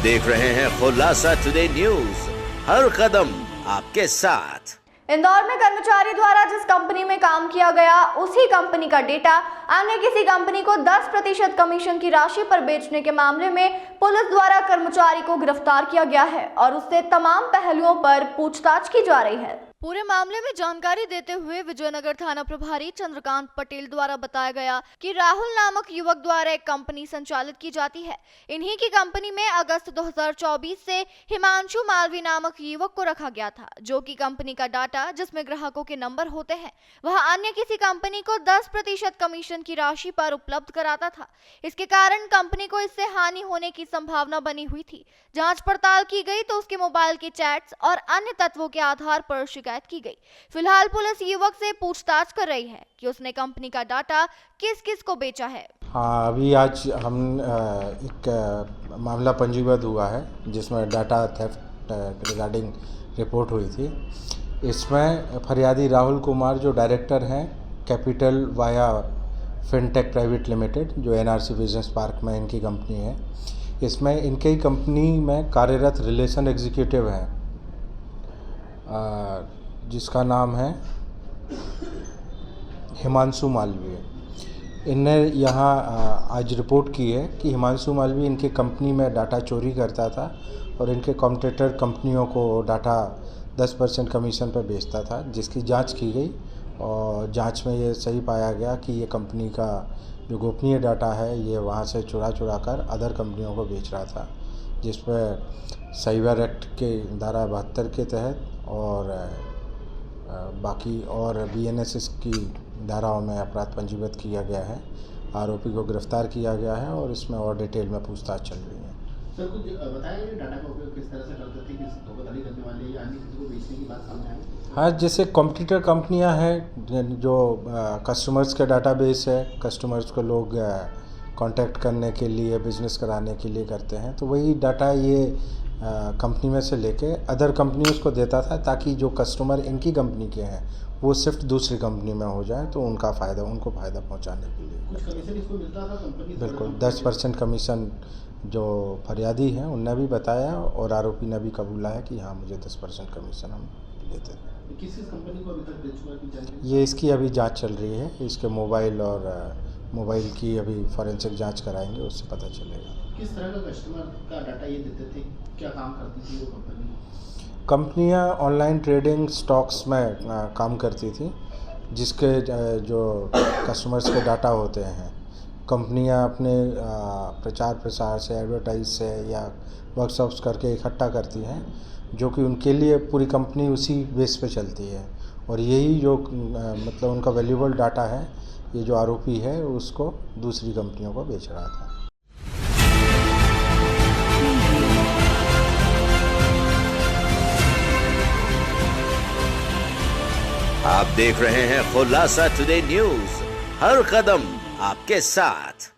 देख रहे हैं खुलासा टुडे न्यूज, हर कदम आपके साथ। इंदौर में कर्मचारी द्वारा जिस कंपनी में काम किया गया उसी कंपनी का डेटा अन्य किसी कंपनी को 10% कमीशन की राशि पर बेचने के मामले में पुलिस द्वारा कर्मचारी को गिरफ्तार किया गया है और उससे तमाम पहलुओं पर पूछताछ की जा रही है। पूरे मामले में जानकारी देते हुए विजयनगर थाना प्रभारी चंद्रकांत पटेल द्वारा बताया गया कि राहुल नामक युवक द्वारा एक कंपनी संचालित की जाती है। इन्हीं की कंपनी में अगस्त 2024 से हिमांशु मालवी नामक युवक को रखा गया था, जो कि कंपनी का डाटा जिसमें ग्राहकों के नंबर होते हैं वह अन्य किसी कंपनी को 10% कमीशन की राशि पर उपलब्ध कराता था। इसके कारण कंपनी को इससे हानि होने की संभावना बनी हुई थी। जांच पड़ताल की गई तो उसके मोबाइल के चैट्स और अन्य तत्वों के आधार पर शिकायत की गई। फिलहाल पुलिस युवक से पूछताछ कर रही है कि उसने कंपनी का डाटा किस किस को बेचा है। हाँ, अभी आज हम एक मामला पंजीबद्ध हुआ है जिसमें डाटा थेफ्ट रिगार्डिंग रिपोर्ट हुई थी। इसमें फरियादी राहुल कुमार जो डायरेक्टर हैं capital via fintech private limited, जो एनआरसी बिजनेस पार्क में इनकी कंपनी है, इसमें इनके ही कंपनी में कार्यरत रिलेशन एग्जीक्यूटिव हैं जिसका नाम है हिमांशु मालवी। इनने यहाँ आज रिपोर्ट की है कि हिमांशु मालवी इनकी कंपनी में डाटा चोरी करता था और इनके कॉम्पिटिटर कंपनियों को डाटा 10% कमीशन पर बेचता था, जिसकी जांच की गई और जांच में ये सही पाया गया कि ये कंपनी का जो गोपनीय डाटा है ये वहाँ से चुरा कर अदर कंपनियों को बेच रहा था, जिस पर साइबर एक्ट के धारा 72 के तहत और बाकी और BNSS की धाराओं में अपराध पंजीबद्ध किया गया है। आरोपी को गिरफ्तार किया गया है और इसमें और डिटेल में पूछताछ चल रही है। सर, कुछ बताया कि डाटा का उपयोग किस तरह से करते थे, किस धोखाधड़ी करने वाले या अन्य किसी को बेचने की बात सामने आई? हाँ, जैसे कॉम्पिटिटर कंपनियां हैं जो कस्टमर्स का डाटाबेस है, कस्टमर्स को लोग कांटेक्ट करने के लिए, बिजनेस कराने के लिए करते हैं, तो वही डाटा ये कंपनी में से लेके अदर कंपनीज को देता था ताकि जो कस्टमर इनकी कंपनी के हैं वो सिर्फ दूसरी कंपनी में हो जाए, तो उनको फ़ायदा पहुंचाने के लिए। कुछ कमीशन इसको मिलता था कंपनी से? बिल्कुल 10% कमीशन जो फरियादी हैं उनने भी बताया और आरोपी ने भी कबूला है कि हाँ, मुझे 10% कमीशन हम लेते थे। किस कंपनी को अभी तक बेच चुका है, कुछ जानकारी? ये इसकी अभी जांच चल रही है, इसके मोबाइल की अभी फॉरेंसिक जांच कराएंगे, उससे पता चलेगा। किस तरह का कस्टमर का डाटा ये देते थे, क्या काम करती थी वो कंपनी? कंपनियां ऑनलाइन ट्रेडिंग स्टॉक्स में काम करती थी, जिसके जो कस्टमर्स के डाटा होते हैं कंपनियां अपने प्रचार प्रसार से, एडवर्टाइज से या वर्कशॉप्स करके इकट्ठा करती हैं, जो कि उनके लिए पूरी कंपनी उसी बेस पे चलती है और यही जो मतलब उनका वैल्यूएबल डाटा है, ये जो आरोपी है उसको दूसरी कंपनियों को बेच रहा था। आप देख रहे हैं खुलासा टुडे न्यूज, हर कदम आपके साथ।